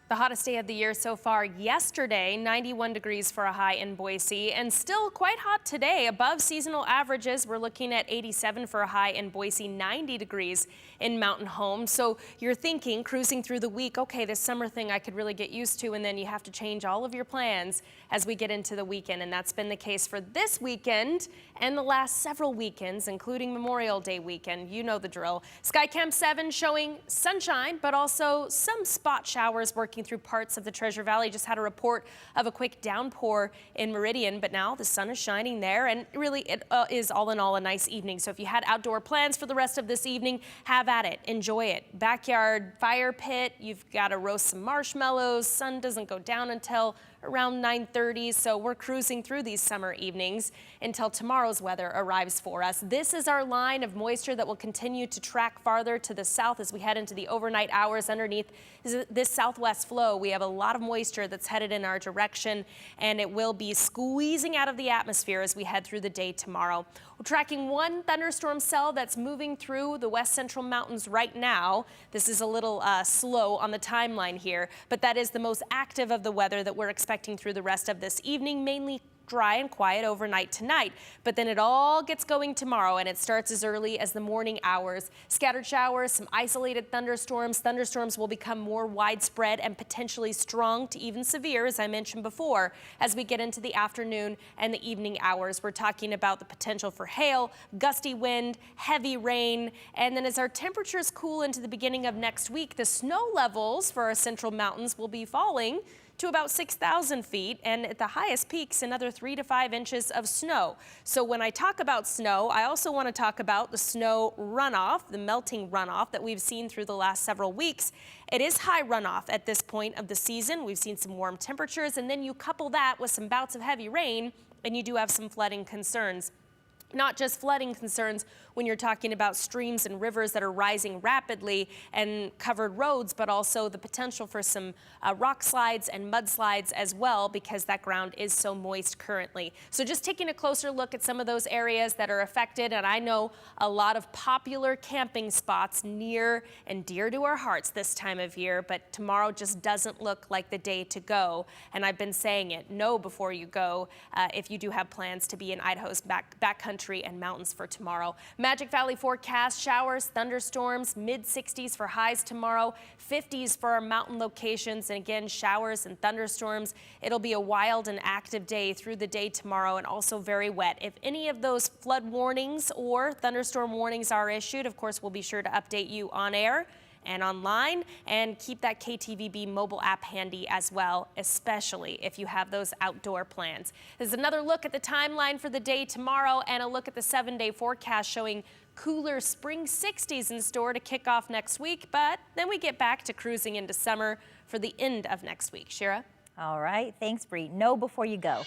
The hottest day of the year so far yesterday, 91 degrees for a high in Boise, and still quite hot today, above seasonal averages. We're looking at 87 for a high in Boise, 90 degrees in Mountain Home. So you're thinking, cruising through the week, okay, this summer thing I could really get used to, and then you have to change all of your plans as we get into the weekend. And that's been the case for this weekend and the last several weekends, including Memorial Day weekend. You know the drill. Skycam 7 showing sunshine, but also some spot showers working through parts of the Treasure Valley. Just had a report of a quick downpour in Meridian, but now the sun is shining there, and really it is all in all a nice evening. So if you had outdoor plans for the rest of this evening, have at it, enjoy it. Backyard fire pit, you've got to roast some marshmallows. Sun doesn't go down until around 9:30, so we're cruising through these summer evenings until tomorrow's weather arrives for us. This is our line of moisture that will continue to track farther to the south as we head into the overnight hours. Underneath this southwest flow, we have a lot of moisture that's headed in our direction, and it will be squeezing out of the atmosphere as we head through the day tomorrow. We're tracking one thunderstorm cell that's moving through the west central mountains right now. This is a little slow on the timeline here, but that is the most active of the weather that we're expecting through the rest of this evening, mainly dry and quiet overnight tonight, but then it all gets going tomorrow, and it starts as early as the morning hours. Scattered showers, some isolated thunderstorms. Thunderstorms will become more widespread and potentially strong to even severe, as I mentioned before, as we get into the afternoon and the evening hours. We're talking about the potential for hail, gusty wind, heavy rain, and then as our temperatures cool into the beginning of next week, the snow levels for our central mountains will be falling to about 6,000 feet, and at the highest peaks, another 3 to 5 inches of snow. So when I talk about snow, I also want to talk about the snow runoff, the melting runoff that we've seen through the last several weeks. It is high runoff at this point of the season. We've seen some warm temperatures, and then you couple that with some bouts of heavy rain, and you do have some flooding concerns. Not just flooding concerns when you're talking about streams and rivers that are rising rapidly and covered roads, but also the potential for some rock slides and mudslides as well, because that ground is so moist currently. So just taking a closer look at some of those areas that are affected, and I know a lot of popular camping spots near and dear to our hearts this time of year, but tomorrow just doesn't look like the day to go. And I've been saying it, know before you go if you do have plans to be in Idaho's backcountry and mountains for tomorrow. Magic Valley forecast: showers, thunderstorms, mid-60s for highs tomorrow, 50s for our mountain locations, and again, showers and thunderstorms. It'll be a wild and active day through the day tomorrow, and also very wet. If any of those flood warnings or thunderstorm warnings are issued, of course, we'll be sure to update you on air and online, and keep that KTVB mobile app handy as well, especially if you have those outdoor plans. There's another look at the timeline for the day tomorrow, and a look at the 7-day forecast showing cooler spring 60s in store to kick off next week, but then we get back to cruising into summer for the end of next week. Shira? All right, thanks, Bree. Know before you go.